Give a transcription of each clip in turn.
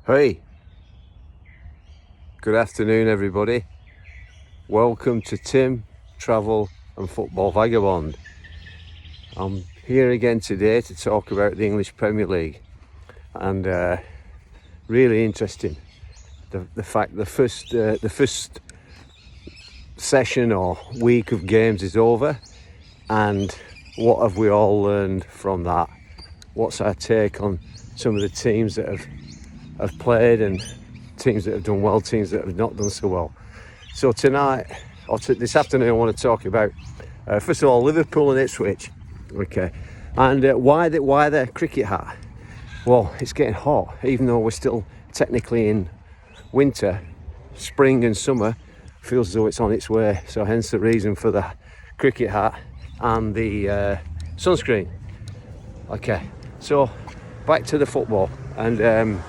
Hey, good afternoon everybody. Welcome to Tim, Travel and Football Vagabond. I'm here again today to talk about the English Premier League, and really interesting the fact the first session or week of games is over, and what have we all learned from that? What's our take on some of the teams that have played, and teams that have done well, teams that have not done so well. So tonight, or this afternoon, I want to talk about first of all Liverpool and Ipswich, okay, and why the cricket hat. Well, it's getting hot, even though we're still technically in winter. Spring and summer feels as though it's on its way, so hence the reason for the cricket hat and the sunscreen. Okay, so back to the football, and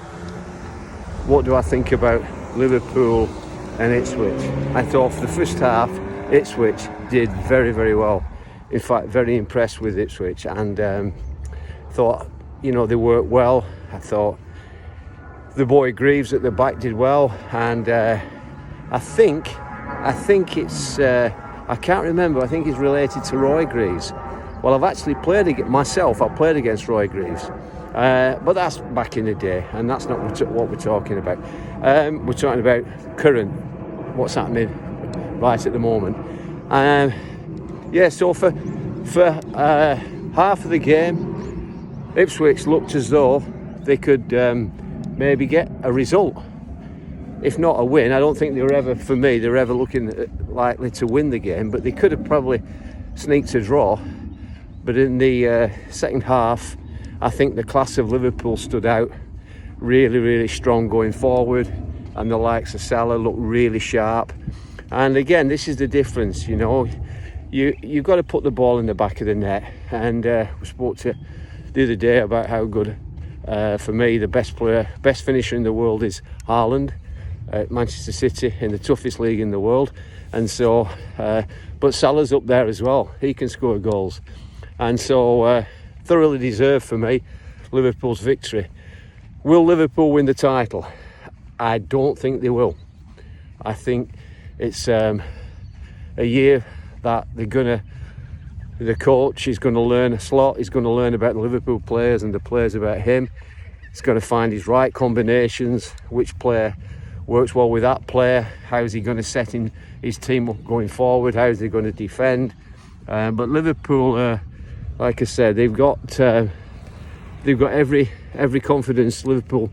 what do I think about Liverpool and Ipswich? I thought for the first half, Ipswich did very, very well. In fact, very impressed with Ipswich, and thought, they worked well. I thought the boy Greaves at the back did well, and I think it's, I can't remember, I think it's related to Roy Greaves. Well, I've actually played myself, I played against Roy Greaves. But that's back in the day, and that's not what we're talking about. We're talking about current, what's happening right at the moment. So for half of the game, Ipswich looked as though they could maybe get a result, if not a win. I don't think they were ever looking likely to win the game, but they could have probably sneaked a draw. But in the second half, I think the class of Liverpool stood out, really, really strong going forward, and the likes of Salah looked really sharp. And again, this is the difference, you've got to put the ball in the back of the net. And we spoke to the other day about how good, for me, the best finisher in the world is Haaland at Manchester City, in the toughest league in the world. And so, but Salah's up there as well. He can score goals, and so thoroughly deserved for me Liverpool's victory. Will Liverpool win the title? I don't think they will. I think it's a year that the coach is going to learn a lot. He's going to learn about the Liverpool players and the players about him. He's going to find his right combinations, which player works well with that player, how is he going to set in his team up going forward, how is he going to defend. But Liverpool, like I said, they've got every confidence, Liverpool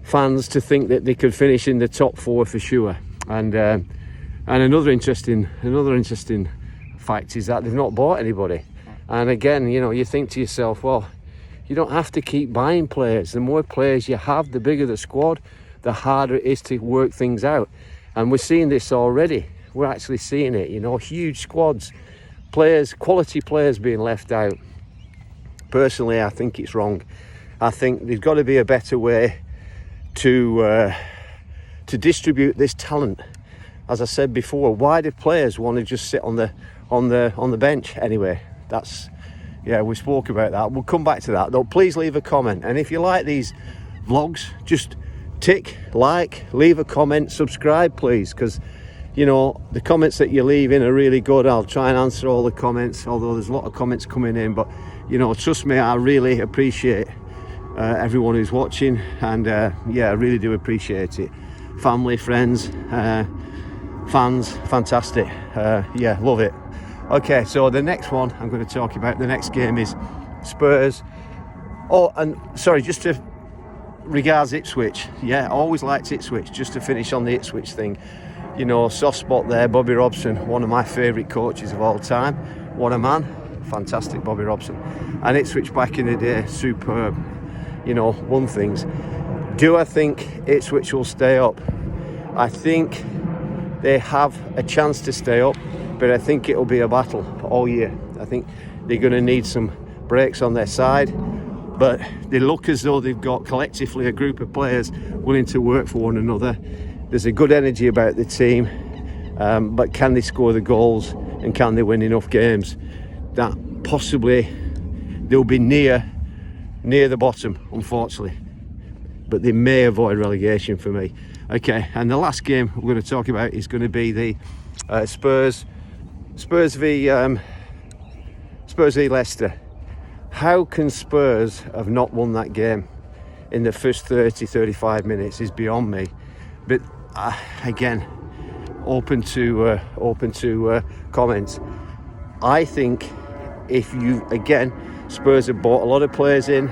fans, to think that they could finish in the top four for sure. And another interesting fact is that they've not bought anybody. And again, you think to yourself, well, you don't have to keep buying players. The more players you have, the bigger the squad, the harder it is to work things out. And we're seeing this already. We're actually seeing it, huge squads, quality players being left out. Personally, I think it's wrong. I think there's got to be a better way to distribute this talent. As I said before, why do players want to just sit on the bench anyway? We spoke about that. We'll come back to that though. Please leave a comment, and if you like these vlogs, just tick like, leave a comment, subscribe please, because the comments that you leave in are really good. I'll try and answer all the comments, although there's a lot of comments coming in, but trust me, I really appreciate everyone who's watching, and I really do appreciate it. Family, friends, fans, fantastic. Love it. Okay, so the next one I'm going to talk about, the next game is Spurs. Oh, and sorry, just to regards Ipswich, always liked Ipswich. Just to finish on the Ipswich thing, soft spot there. Bobby Robson, one of my favourite coaches of all time. What a man, fantastic Bobby Robson. And Ipswich back in the day, superb. Won things. Do I think Ipswich will stay up? I think they have a chance to stay up, but I think it'll be a battle all year. I think they're going to need some breaks on their side, but they look as though they've got collectively a group of players willing to work for one another. There's a good energy about the team, but can they score the goals, and can they win enough games that possibly they'll be near the bottom, unfortunately. but they may avoid relegation for me. Okay, and the last game we're going to talk about is going to be the Spurs v Leicester. How can Spurs have not won that game in the first 30-35 minutes is beyond me. But again, open to comments. I think if you, again, Spurs have bought a lot of players in.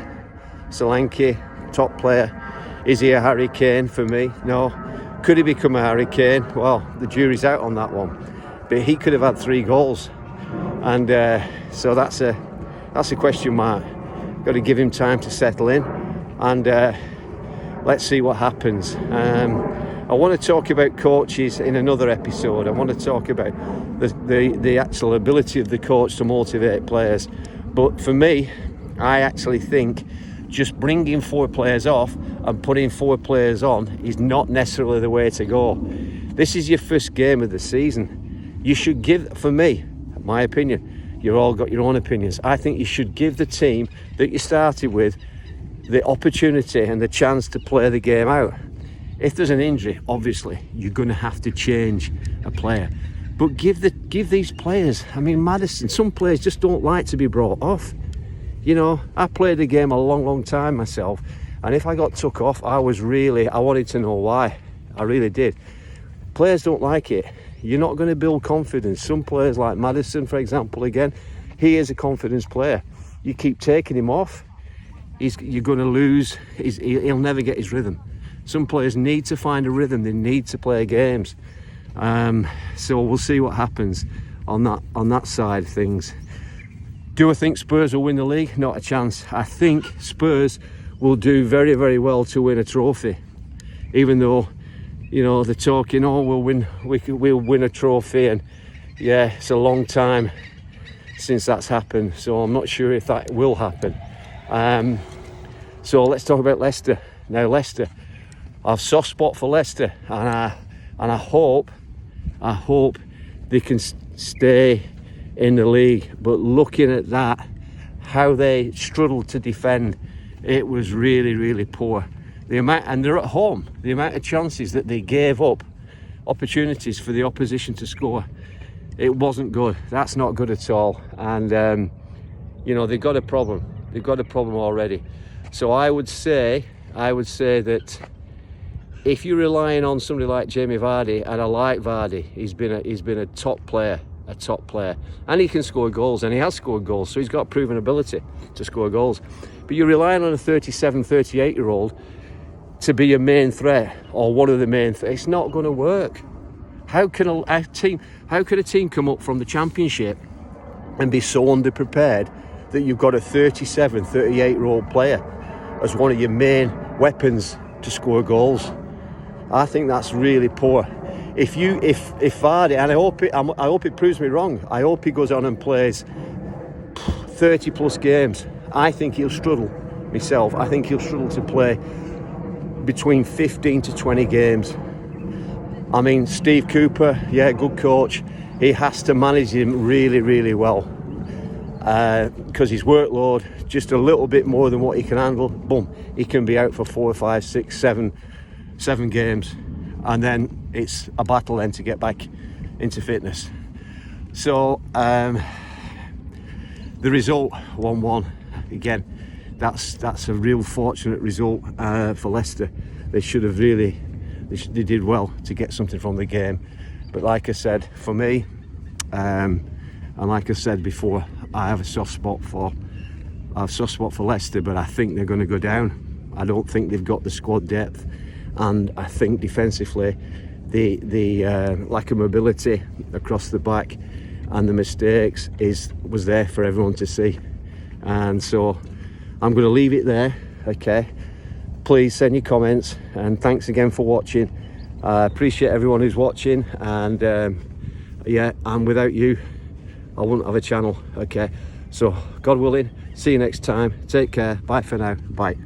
Solanke, top player. Is he a Harry Kane for me? No. Could he become a Harry Kane? Well, the jury's out on that one. But he could have had 3 goals, and so that's a question mark. Got to give him time to settle in, and let's see what happens. I want to talk about coaches in another episode. I want to talk about the actual ability of the coach to motivate players. But for me, I actually think just bringing 4 players off and putting 4 players on is not necessarily the way to go. This is your first game of the season. You should give, for me, my opinion, you've all got your own opinions. I think you should give the team that you started with the opportunity and the chance to play the game out. If there's an injury, obviously, you're going to have to change a player. But give these players, I mean, Maddison, some players just don't like to be brought off. You know, I played the game a long time myself, and if I got took off, I wanted to know why. I really did. Players don't like it. You're not going to build confidence. Some players like Maddison, for example, again, he is a confidence player. You keep taking him off, you're going to lose. He'll never get his rhythm. Some players need to find a rhythm. They need to play games. So we'll see what happens on that side of things. Do I think Spurs will win the league? Not a chance. I think Spurs will do very, very well to win a trophy, even though, you know, they're talking, oh, we'll win a trophy, and yeah, it's a long time since that's happened, so I'm not sure if that will happen. So let's talk about Leicester. Now, Leicester, I have a soft spot for Leicester, and I hope they can stay in the league. But looking at that, how they struggled to defend, it was really, really poor. And they're at home. The amount of chances that they gave up, opportunities for the opposition to score, it wasn't good. That's not good at all. And you know, they've got a problem. They've got a problem already. So I would say that if you're relying on somebody like Jamie Vardy, and I like Vardy, he's been a top player, and he can score goals, and he has scored goals, so he's got proven ability to score goals. But you're relying on a 37, 38-year-old to be your main threat, or one of the main threats. It's not going to work. How can a team come up from the Championship and be so underprepared that you've got a 37, 38-year-old player as one of your main weapons to score goals? I think that's really poor. If Vardy, and I hope it proves me wrong, I hope he goes on and plays 30 plus games. I think he'll struggle myself. I think he'll struggle to play between 15 to 20 games. I mean, Steve Cooper, yeah, good coach. He has to manage him really, really well, because his workload just a little bit more than what he can handle. Boom, he can be out for 4, 5, 6, 7 games, and then it's a battle then to get back into fitness. So the result 1-1 again. That's a real fortunate result for Leicester. They should have they did well to get something from the game. But like I said, for me, and like I said before, I have a soft spot for Leicester, but I think they're going to go down. I don't think they've got the squad depth, and I think defensively, the lack of mobility across the back and the mistakes was there for everyone to see. And so I'm going to leave it there. Okay, please send your comments, and thanks again for watching. I appreciate everyone who's watching, and yeah, and without you I wouldn't have a channel. Okay, so God willing, see you next time. Take care. Bye for now. Bye.